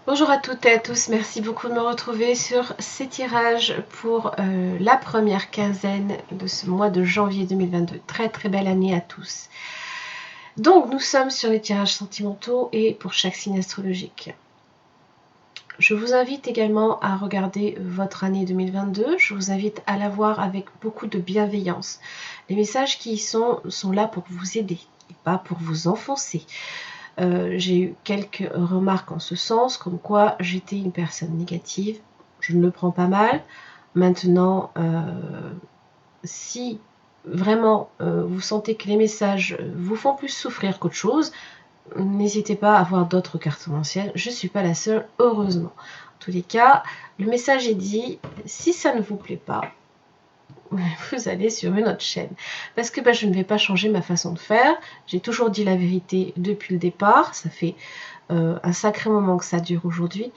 Bonjour à toutes et à tous, merci beaucoup de me retrouver sur ces tirages pour la première quinzaine de ce mois de janvier 2022. Très belle année à tous. Donc nous sommes sur les tirages sentimentaux et pour chaque signe astrologique. Je vous invite également à regarder votre année 2022, je vous invite à la voir avec beaucoup de bienveillance. Les messages qui y sont là pour vous aider et pas pour vous enfoncer. J'ai eu quelques remarques en ce sens, comme quoi j'étais une personne négative. Je ne le prends pas mal. Maintenant, si vraiment vous sentez que les messages vous font plus souffrir qu'autre chose, n'hésitez pas à voir d'autres cartes mensuelles. Je ne suis pas la seule, heureusement. En tous les cas, le message est dit. Si ça ne vous plaît pas, vous allez sur une autre chaîne. Parce que je ne vais pas changer ma façon de faire. J'ai toujours dit la vérité depuis le départ. Ça fait un sacré moment que ça dure aujourd'hui.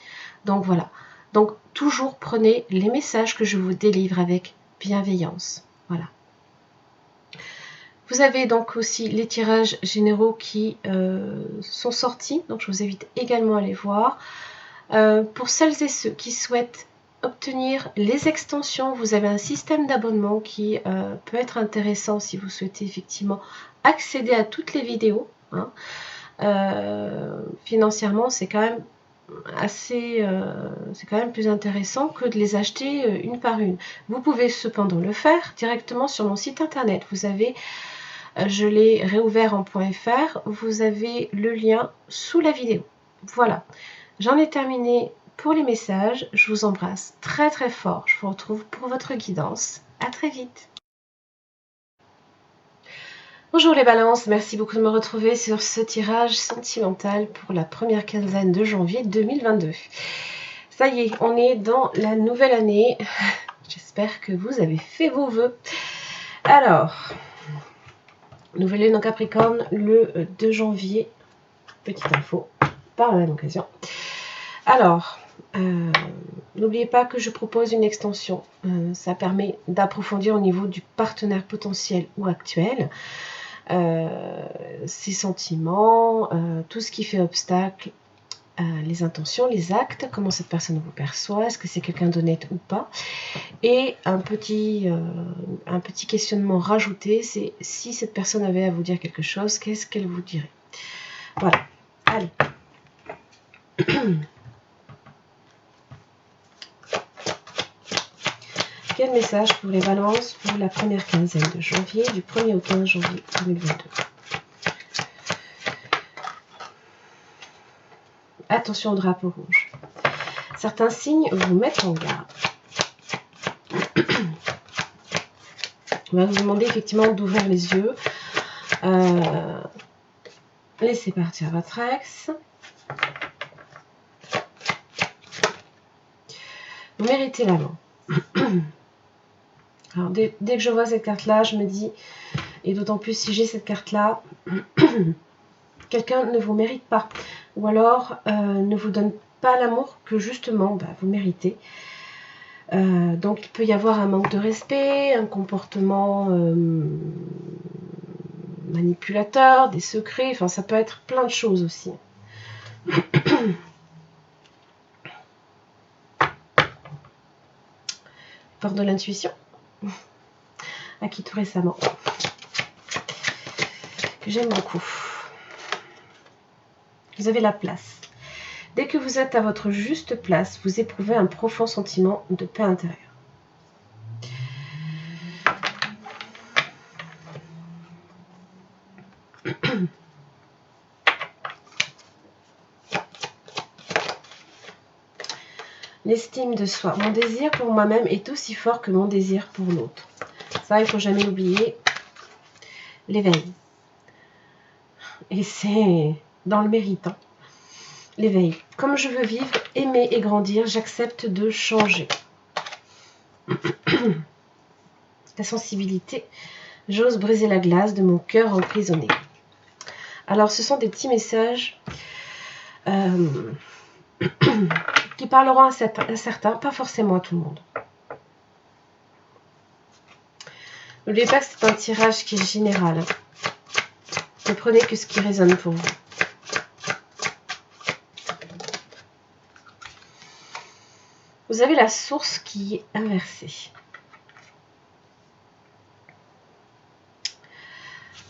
Donc voilà. Donc toujours prenez les messages que je vous délivre avec bienveillance. Voilà. Vous avez donc aussi les tirages généraux qui sont sortis. Donc je vous invite également à les voir. Pour celles et ceux qui souhaitent obtenir les extensions, vous avez un système d'abonnement qui peut être intéressant si vous souhaitez effectivement accéder à toutes les vidéos. Financièrement, c'est quand même c'est quand même plus intéressant que de les acheter une par une. Vous pouvez cependant le faire directement sur mon site internet. Vous avez, je l'ai réouvert en .fr, vous avez le lien sous la vidéo. Voilà. J'en ai terminé pour les messages. Je vous embrasse très fort. Je vous retrouve pour votre guidance. À très vite. Bonjour les balances, merci beaucoup de me retrouver sur ce tirage sentimental pour la première quinzaine de janvier 2022. Ça y est, on est dans la nouvelle année. J'espère que vous avez fait vos vœux. Alors, nouvelle lune en Capricorne le 2 janvier. Petite info par la même occasion. Alors, n'oubliez pas que je propose une extension. Ça permet d'approfondir au niveau du partenaire potentiel ou actuel. Ses sentiments, tout ce qui fait obstacle, les intentions, les actes, comment cette personne vous perçoit, est-ce que c'est quelqu'un d'honnête ou pas. Et un petit questionnement rajouté, c'est si cette personne avait à vous dire quelque chose, qu'est-ce qu'elle vous dirait? Voilà, allez. Quel message pour les balances pour la première quinzaine de janvier, du 1er au 15 janvier 2022? Attention au drapeau rouge. Certains signes vous mettent en garde. On va vous demander effectivement d'ouvrir les yeux. Laissez partir votre ex. Vous méritez l'amour. Alors, dès que je vois cette carte-là, je me dis, et d'autant plus si j'ai cette carte-là, quelqu'un ne vous mérite pas. Ou alors ne vous donne pas l'amour que justement vous méritez. Donc il peut y avoir un manque de respect, un comportement manipulateur, des secrets, enfin ça peut être plein de choses aussi. Porte de l'intuition, acquis tout récemment, que j'aime beaucoup. Vous avez la place. Dès que vous êtes à votre juste place, vous éprouvez un profond sentiment de paix intérieure. L'estime de soi. Mon désir pour moi-même est aussi fort que mon désir pour l'autre. Ça, il ne faut jamais l'oublier. L'éveil. Et c'est dans le mérite. L'éveil. Comme je veux vivre, aimer et grandir, j'accepte de changer. La sensibilité. J'ose briser la glace de mon cœur emprisonné. Alors, ce sont des petits messages qui parleront à certains, pas forcément à tout le monde. N'oubliez pas que c'est un tirage qui est général. Ne prenez que ce qui résonne pour vous. vous avez la source qui est inversée.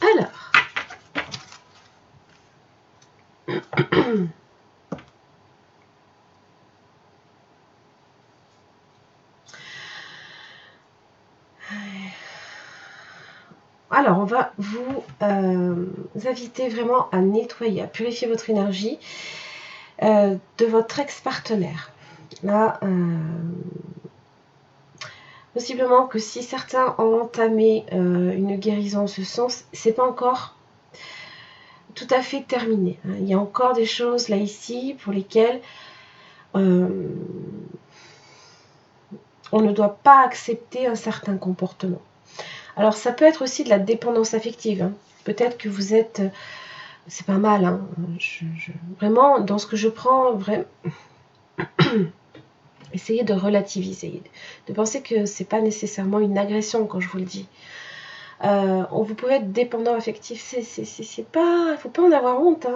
Alors, alors on va vous inviter vraiment à nettoyer, à purifier votre énergie de votre ex-partenaire. Là, possiblement que si certains ont entamé une guérison en ce sens, c'est pas encore tout à fait terminé. Il y a encore des choses là ici pour lesquelles on ne doit pas accepter un certain comportement. Alors ça peut être aussi de la dépendance affective. Peut-être que vous êtes, c'est pas mal. Vraiment dans ce que je prends, essayez de relativiser, de penser que c'est pas nécessairement une agression quand je vous le dis. Vous pouvez être dépendant affectif, c'est pas, faut pas en avoir honte.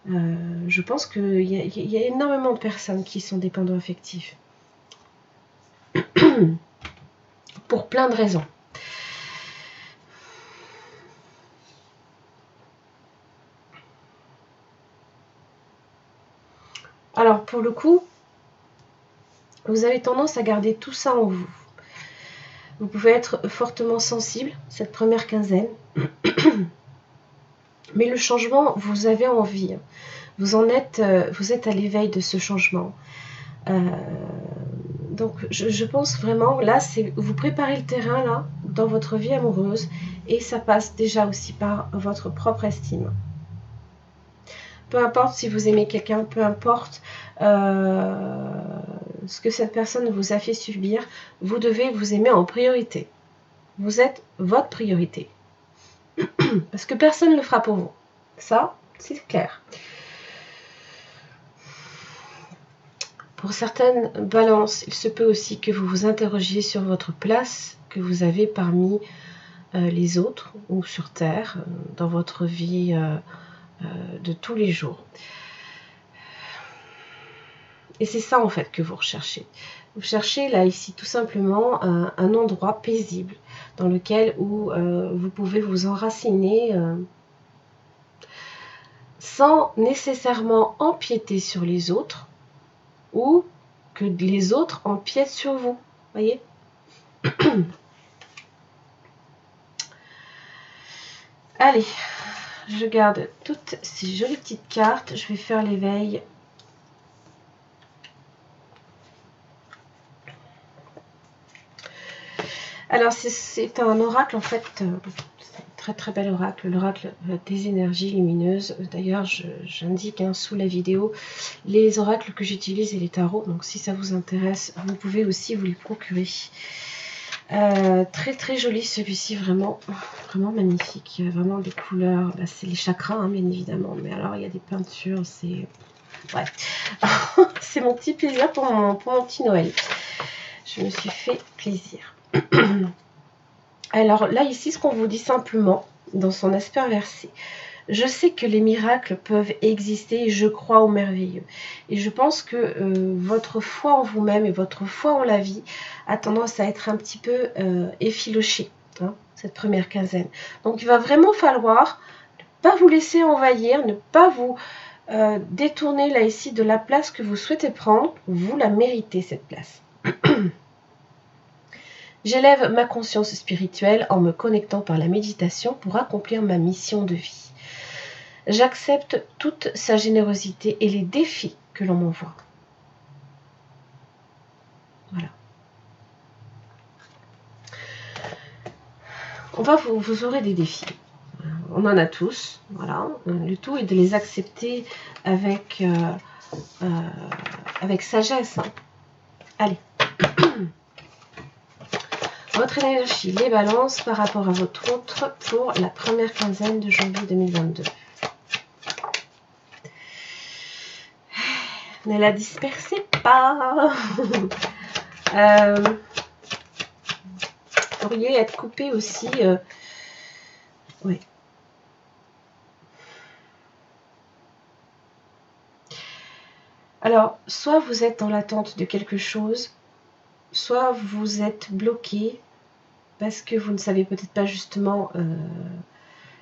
Je pense qu'il y a énormément de personnes qui sont dépendants affectifs pour plein de raisons. Alors pour le coup, vous avez tendance à garder tout ça en vous. Vous pouvez être fortement sensible cette première quinzaine, mais le changement, vous avez envie. Vous êtes à l'éveil de ce changement. Donc je pense vraiment, là, vous préparez le terrain là dans votre vie amoureuse et ça passe déjà aussi par votre propre estime. Peu importe si vous aimez quelqu'un, peu importe ce que cette personne vous a fait subir, vous devez vous aimer en priorité. Vous êtes votre priorité. Parce que personne ne le fera pour vous. Ça, c'est clair. Pour certaines balances, il se peut aussi que vous vous interrogiez sur votre place que vous avez parmi les autres ou sur Terre, dans votre vie de tous les jours. Et c'est ça en fait que vous recherchez. Vous cherchez là ici tout simplement un endroit paisible dans lequel vous pouvez vous enraciner sans nécessairement empiéter sur les autres ou que les autres empiètent sur vous. Voyez ? Allez, je garde toutes ces jolies petites cartes. Je vais faire l'éveil. Alors, c'est un oracle, en fait, c'est un très très bel oracle, l'oracle des énergies lumineuses. D'ailleurs, j'indique sous la vidéo les oracles que j'utilise et les tarots. Donc, si ça vous intéresse, vous pouvez aussi vous les procurer. Très très joli celui-ci, vraiment magnifique. Il y a vraiment des couleurs, c'est les chakras, bien évidemment. Mais alors, il y a des peintures, c'est... Ouais, c'est mon petit plaisir pour mon petit Noël. Je me suis fait plaisir. Alors là, ici, ce qu'on vous dit simplement, dans son aspect inversé, je sais que les miracles peuvent exister et je crois au merveilleux. Et je pense que votre foi en vous-même et votre foi en la vie a tendance à être un petit peu effilochée, cette première quinzaine. Donc il va vraiment falloir ne pas vous laisser envahir, ne pas vous détourner là ici de la place que vous souhaitez prendre. Vous la méritez, cette place. J'élève ma conscience spirituelle en me connectant par la méditation pour accomplir ma mission de vie. J'accepte toute sa générosité et les défis que l'on m'envoie. Voilà. Vous aurez des défis. On en a tous. Voilà. Le tout est de les accepter avec sagesse. Allez. Votre énergie, les balances par rapport à votre autre pour la première quinzaine de janvier 2022. Ne la dispersez pas. Pourriez être coupé aussi. Oui. Alors, soit vous êtes dans l'attente de quelque chose, soit vous êtes bloqué parce que vous ne savez peut-être pas justement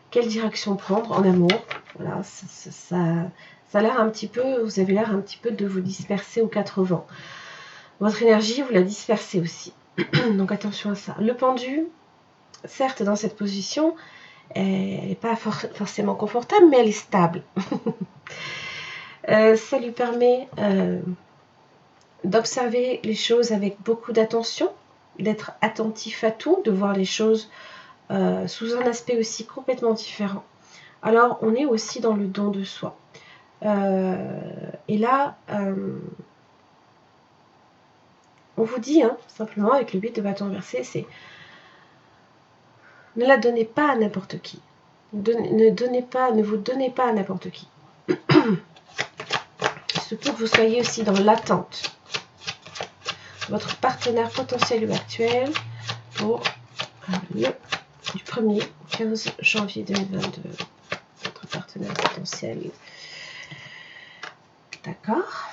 quelle direction prendre en amour. Voilà, ça a l'air un petit peu, vous avez l'air un petit peu de vous disperser aux quatre vents. Votre énergie, vous la dispersez aussi. Donc attention à ça. Le pendu, certes dans cette position, elle n'est pas forcément confortable, mais elle est stable. Ça lui permet d'observer les choses avec beaucoup d'attention, d'être attentif à tout, de voir les choses sous un aspect aussi complètement différent. Alors, on est aussi dans le don de soi. Et là, on vous dit, simplement, avec le 8 de bâton inversé, c'est ne la donnez pas à n'importe qui. Ne vous donnez pas à n'importe qui. Il se peut que vous soyez aussi dans l'attente de votre partenaire potentiel ou actuel pour du 1er au 15 janvier 2022. Votre partenaire potentiel. D'accord.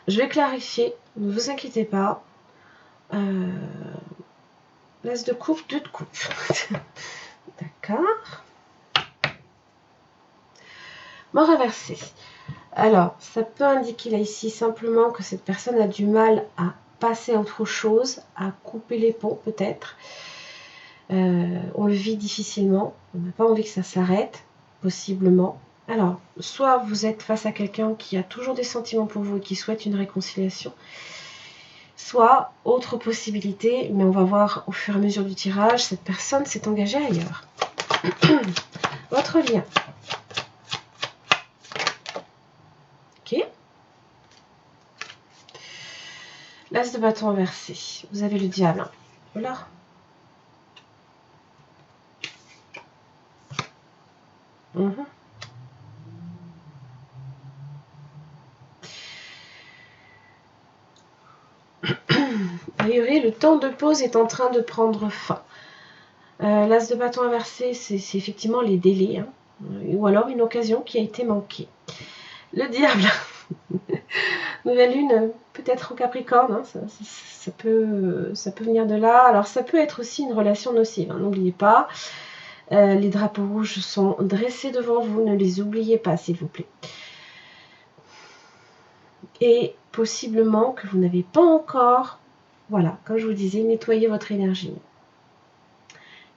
Je vais clarifier, ne vous inquiétez pas. L'as de coupe, 2 de coupe. D'accord. Mort inversé. Alors, ça peut indiquer là ici simplement que cette personne a du mal à passer à autre chose, à couper les ponts peut-être. On le vit difficilement, on n'a pas envie que ça s'arrête, possiblement. Alors, soit vous êtes face à quelqu'un qui a toujours des sentiments pour vous et qui souhaite une réconciliation, soit, autre possibilité, mais on va voir au fur et à mesure du tirage, cette personne s'est engagée ailleurs. Votre lien. Ok. L'as de bâton inversé. Vous avez le diable. Voilà. A priori, le temps de pause est en train de prendre fin. L'as de bâton inversé, c'est effectivement les délais, ou alors une occasion qui a été manquée. Le diable, nouvelle lune, peut-être en Capricorne, ça peut venir de là. Alors ça peut être aussi une relation nocive, n'oubliez pas. Les drapeaux rouges sont dressés devant vous, ne les oubliez pas s'il vous plaît. Et possiblement que vous n'avez pas encore, voilà, comme je vous disais, nettoyé votre énergie.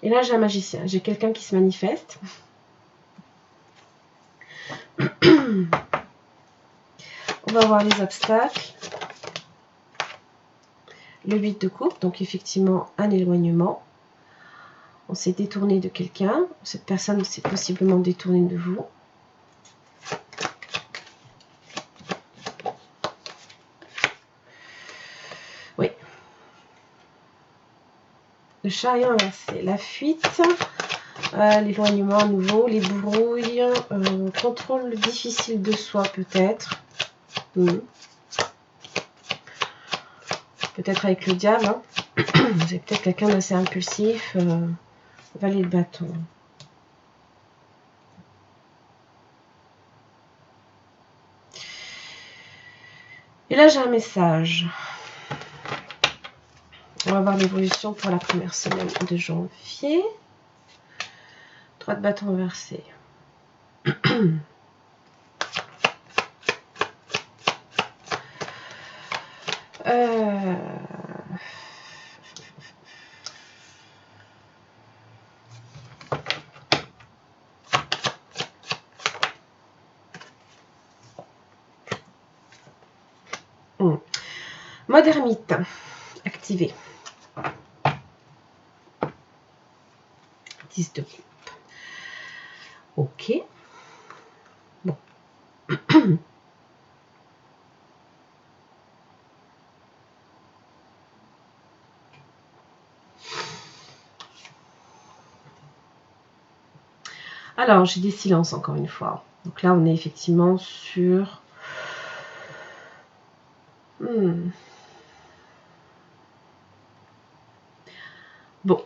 Et là j'ai un magicien, j'ai quelqu'un qui se manifeste. On va voir les obstacles. Le 8 de coupe, donc effectivement un éloignement. On s'est détourné de quelqu'un. Cette personne s'est possiblement détournée de vous. Oui. Le chariot inversé. La fuite, l'éloignement à nouveau, les brouilles, contrôle difficile de soi peut-être. Peut-être avec le diable. Vous avez peut-être quelqu'un d'assez impulsif. Valet de bâton. Et là, j'ai un message. On va voir l'évolution pour la première semaine de janvier. 3 de bâton inversé. Mode ermite activé. 10 de coupe. Ok. Bon. Alors, j'ai des silences encore une fois. Donc là, on est effectivement sur Bon,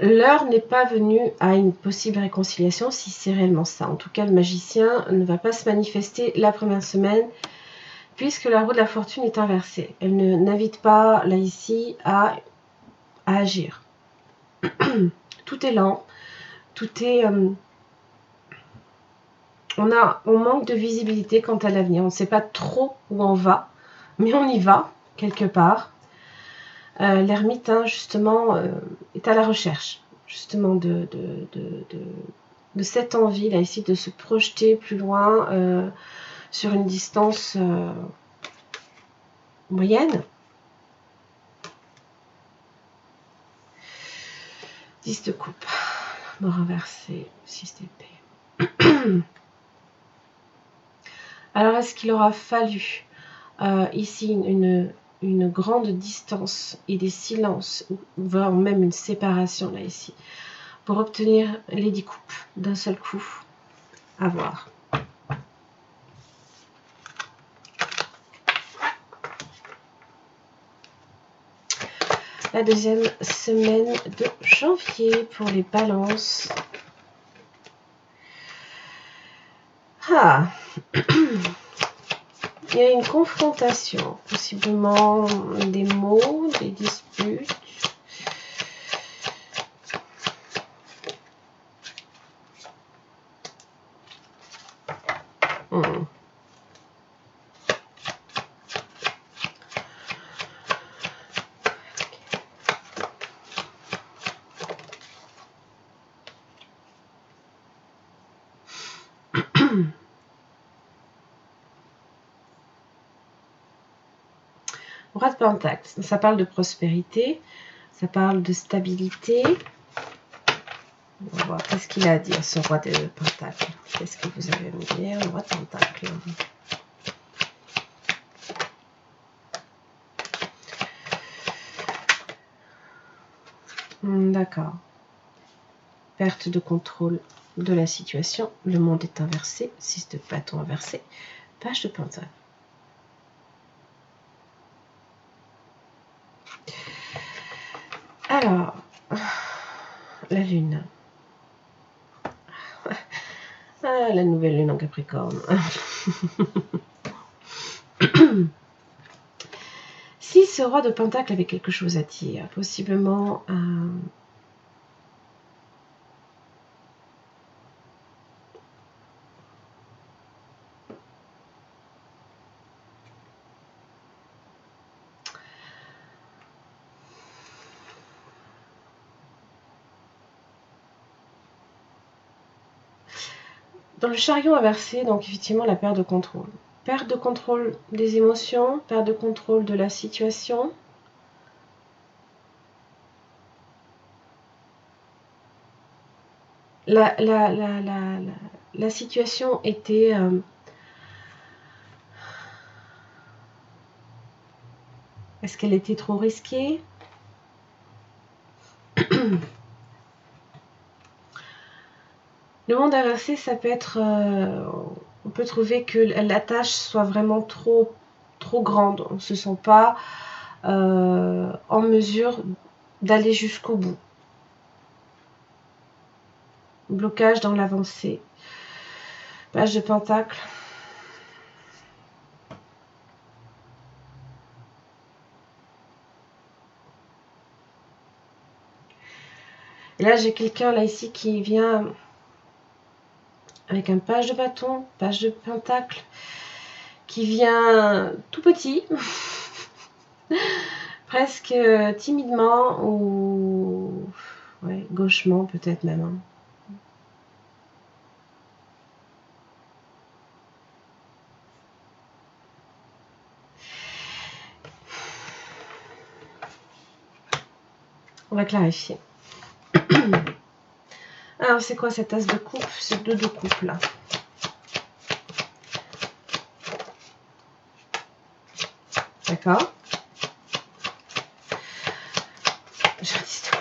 l'heure n'est pas venue à une possible réconciliation si c'est réellement ça. En tout cas, le magicien ne va pas se manifester la première semaine puisque la roue de la fortune est inversée. Elle n'invite pas, là, ici, à agir. Tout est lent, tout est... on manque de visibilité quant à l'avenir. On ne sait pas trop où on va, mais on y va, quelque part. L'ermite, hein, justement, est à la recherche, justement, de cette envie, là, ici, de se projeter plus loin sur une distance moyenne. 10 de coupe, mort inversé, 6 d'épée. Alors, est-ce qu'il aura fallu ici une grande distance et des silences, voire même une séparation, là, ici, pour obtenir les 10 coupes d'un seul coup? À voir. La deuxième semaine de janvier pour les balances. Ah. Il y a une confrontation, possiblement des mots, des disputes. Roi de Pentacle, ça parle de prospérité, ça parle de stabilité. On va voir qu'est-ce qu'il a à dire, ce roi de Pentacle. Qu'est-ce que vous avez à me dire, le roi de Pentacle? D'accord. Perte de contrôle de la situation. Le monde est inversé. 6 de bâton inversé. Page de Pentacle. Alors, la lune. Ah, la nouvelle lune en Capricorne. Si ce roi de Pentacle avait quelque chose à dire, possiblement dans le chariot inversé, donc effectivement la perte de contrôle. Perte de contrôle des émotions, perte de contrôle de la situation. La situation était... est-ce qu'elle était trop risquée? Le monde inversé, ça peut être... on peut trouver que la tâche soit vraiment trop grande. On ne se sent pas en mesure d'aller jusqu'au bout. Blocage dans l'avancée. Page de Pentacle. Et là, j'ai quelqu'un là ici qui vient avec un page de bâton, page de Pentacle, qui vient tout petit, presque timidement ou ouais, gauchement peut-être même. Hein. On va clarifier. Alors, c'est quoi cette as de coupe? C'est 2 de coupe là. D'accord. Je dis tout.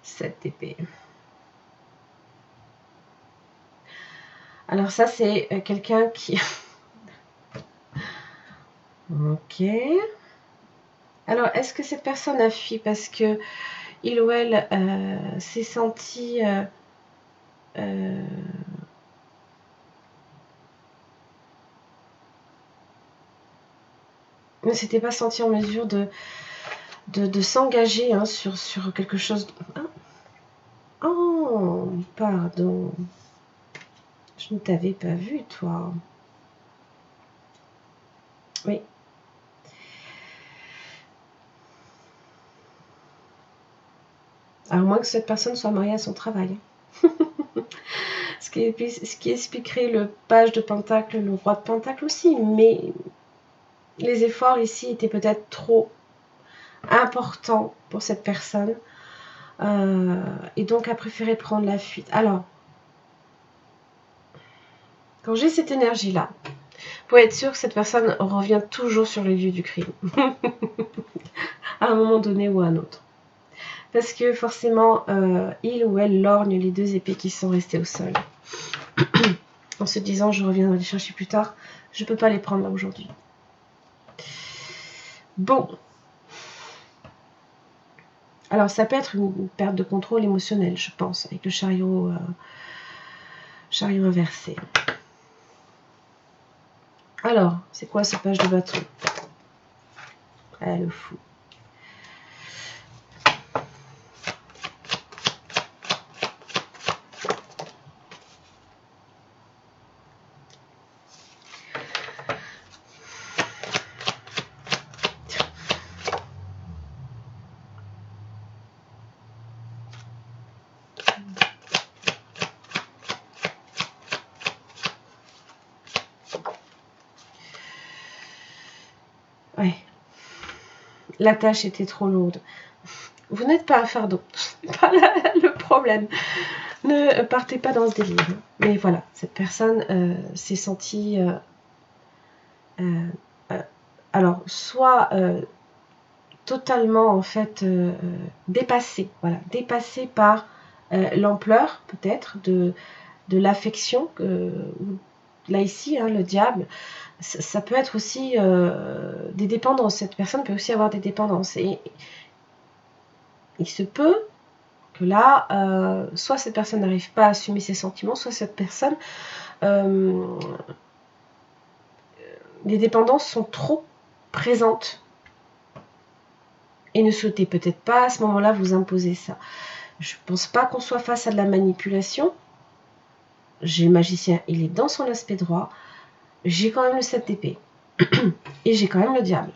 Cette épée. Alors ça, c'est quelqu'un qui... Ok. Alors, est-ce que cette personne a fui parce que il ou elle s'est senti... ne s'était pas senti en mesure de s'engager hein, sur quelque chose... Oh, pardon. Je ne t'avais pas vu, toi. Oui. Alors, moins que cette personne soit mariée à son travail. ce qui expliquerait le page de Pentacle, le roi de Pentacle aussi. Mais les efforts ici étaient peut-être trop importants pour cette personne. Et donc, a préféré prendre la fuite. Alors, quand j'ai cette énergie-là, pour être sûr que cette personne revient toujours sur les lieux du crime. à un moment donné ou à un autre. Parce que forcément, il ou elle lorgne les 2 épées qui sont restées au sol. En se disant, je reviendrai les chercher plus tard. Je ne peux pas les prendre là aujourd'hui. Bon. Alors, ça peut être une perte de contrôle émotionnel, je pense, avec le chariot inversé. Alors, c'est quoi ce page de bâton? Ah, le fou. Ouais. La tâche était trop lourde. Vous n'êtes pas un fardeau. C'est pas le problème. Ne partez pas dans ce délire. Mais voilà, cette personne s'est sentie... alors, soit totalement, en fait, dépassée. Voilà, dépassée par l'ampleur, peut-être, de l'affection. Là, ici, hein, le diable, ça peut être aussi des dépendances. Cette personne peut aussi avoir des dépendances. Et il se peut que là, soit cette personne n'arrive pas à assumer ses sentiments, soit cette personne, les dépendances sont trop présentes et ne souhaitez peut-être pas à ce moment-là vous imposer ça. Je ne pense pas qu'on soit face à de la manipulation. J'ai le magicien, il est dans son aspect droit. J'ai quand même le 7 d'épée. Et j'ai quand même le diable.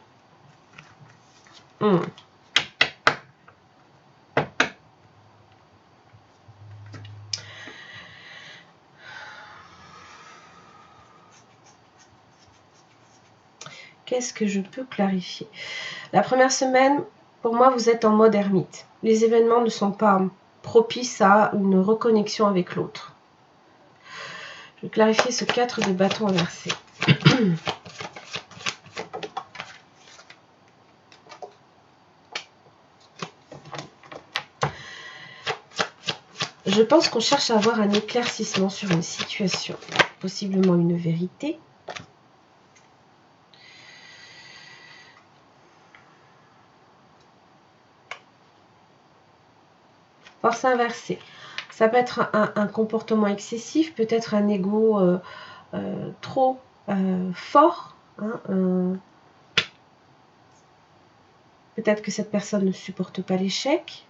Qu'est-ce que je peux clarifier? La première semaine, pour moi, vous êtes en mode ermite. Les événements ne sont pas propices à une reconnexion avec l'autre. Je vais clarifier ce 4 de bâton inversé. Je pense qu'on cherche à avoir un éclaircissement sur une situation, possiblement une vérité. Force inversée. Ça peut être un comportement excessif, peut-être un ego trop fort. Hein, peut-être que cette personne ne supporte pas l'échec.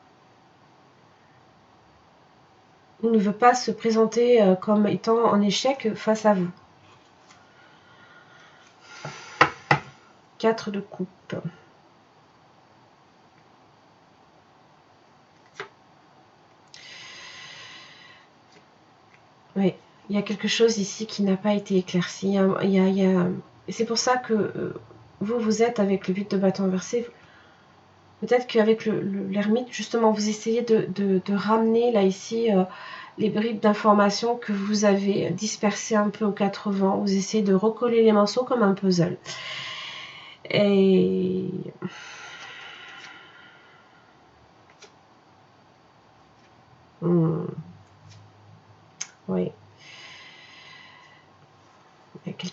Ou ne veut pas se présenter comme étant en échec face à vous. 4 de coupe. Oui, il y a quelque chose ici qui n'a pas été éclairci. C'est pour ça que vous êtes avec le 8 de bâton inversé. Peut-être qu'avec l'ermite, justement, vous essayez de ramener là ici les bribes d'informations que vous avez dispersées un peu aux 4 vents. Vous essayez de recoller les morceaux comme un puzzle. Et... Oui.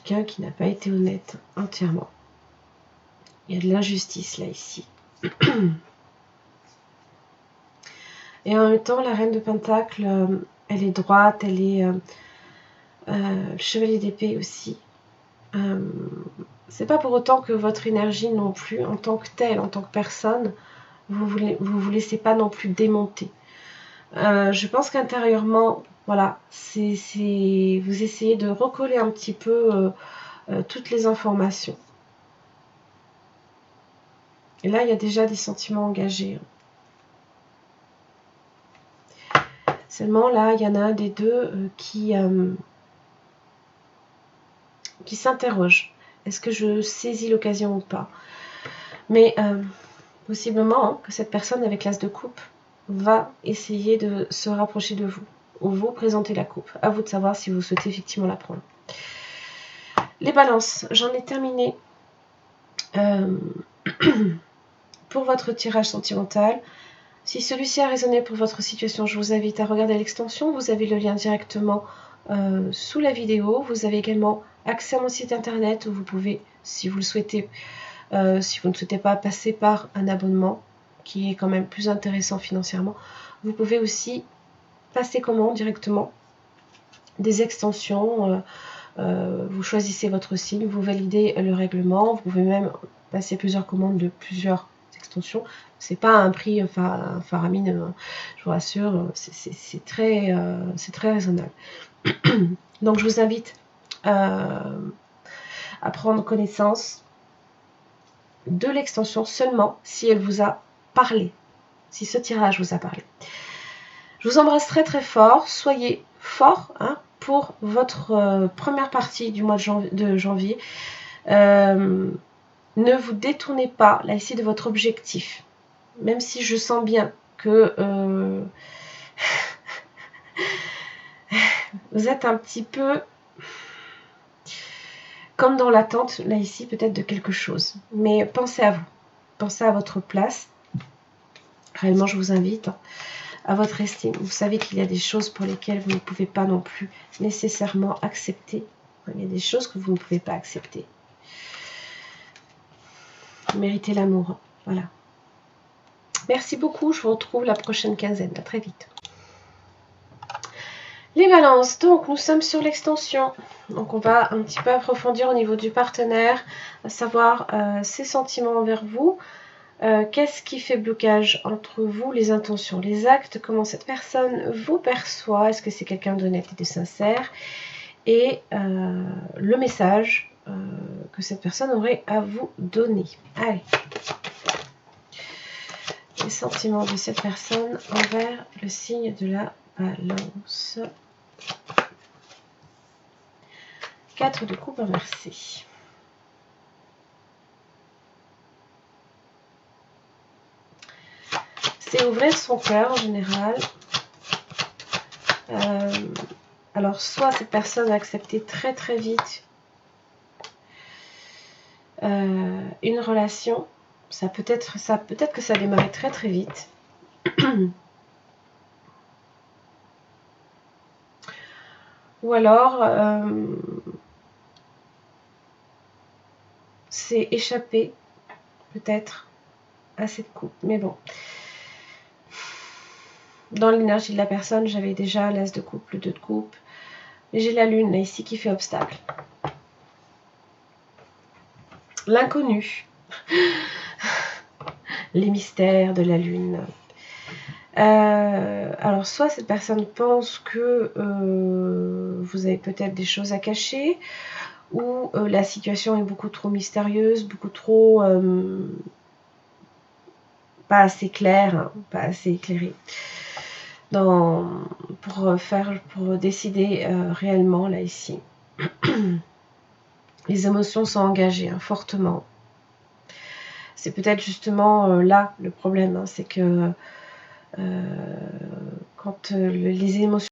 quelqu'un qui n'a pas été honnête entièrement. Il y a de l'injustice là, ici. Et en même temps, la reine de Pentacle, elle est droite, elle est le chevalier d'épée aussi. C'est pas pour autant que votre énergie non plus, en tant que telle, en tant que personne, vous laissez pas non plus démonter. Je pense qu'intérieurement, voilà, vous essayez de recoller un petit peu toutes les informations. Et là, il y a déjà des sentiments engagés. Seulement, là, il y en a un des deux qui s'interroge. Est-ce que je saisis l'occasion ou pas? Mais possiblement que cette personne avec l'as de coupe va essayer de se rapprocher de vous ou vous présenter la coupe. À vous de savoir si vous souhaitez effectivement la prendre. Les balances, j'en ai terminé pour votre tirage sentimental. Si celui-ci a résonné pour votre situation, je vous invite à regarder l'extension. Vous avez le lien directement sous la vidéo. Vous avez également accès à mon site internet où vous pouvez, si vous le souhaitez, si vous ne souhaitez pas passer par un abonnement qui est quand même plus intéressant financièrement, vous pouvez aussi passer commande directement des extensions. Vous choisissez votre signe, vous validez le règlement. Vous pouvez même passer plusieurs commandes de plusieurs extensions. C'est pas un prix faramineux, je vous rassure, c'est très raisonnable. Donc je vous invite à prendre connaissance de l'extension seulement si elle vous a parlé, si ce tirage vous a parlé. Je vous embrasse très très fort, soyez forts pour votre première partie du mois de janvier. Ne vous détournez pas là ici de votre objectif, même si je sens bien que vous êtes un petit peu comme dans l'attente, là ici, peut-être de quelque chose. Mais pensez à vous. Pensez à votre place. Réellement, je vous invite à votre estime. Vous savez qu'il y a des choses pour lesquelles vous ne pouvez pas non plus nécessairement accepter. Il y a des choses que vous ne pouvez pas accepter. Vous méritez l'amour. Voilà. Merci beaucoup. Je vous retrouve la prochaine quinzaine. À très vite. Les balances, donc nous sommes sur l'extension, donc on va un petit peu approfondir au niveau du partenaire, à savoir ses sentiments envers vous, qu'est-ce qui fait blocage entre vous, les intentions, les actes, comment cette personne vous perçoit, est-ce que c'est quelqu'un d'honnête et de sincère, et le message que cette personne aurait à vous donner. Allez, les sentiments de cette personne envers le signe de la balance. 4 de coupe inversée. C'est ouvrir son cœur en général. Alors, soit cette personne a accepté très très vite une relation. Ça peut-être que ça a démarré très très vite. Ou alors, c'est échappé peut-être à cette coupe. Mais bon, dans l'énergie de la personne, j'avais déjà l'as de coupe, le 2 de coupe. Mais j'ai la lune là ici qui fait obstacle. L'inconnu. Les mystères de la lune. Alors, soit cette personne pense que vous avez peut-être des choses à cacher, ou la situation est beaucoup trop mystérieuse, beaucoup trop pas assez claire, pas assez éclairée pour décider réellement là ici. Les émotions sont engagées fortement. C'est peut-être justement là le problème, c'est que quand les émotions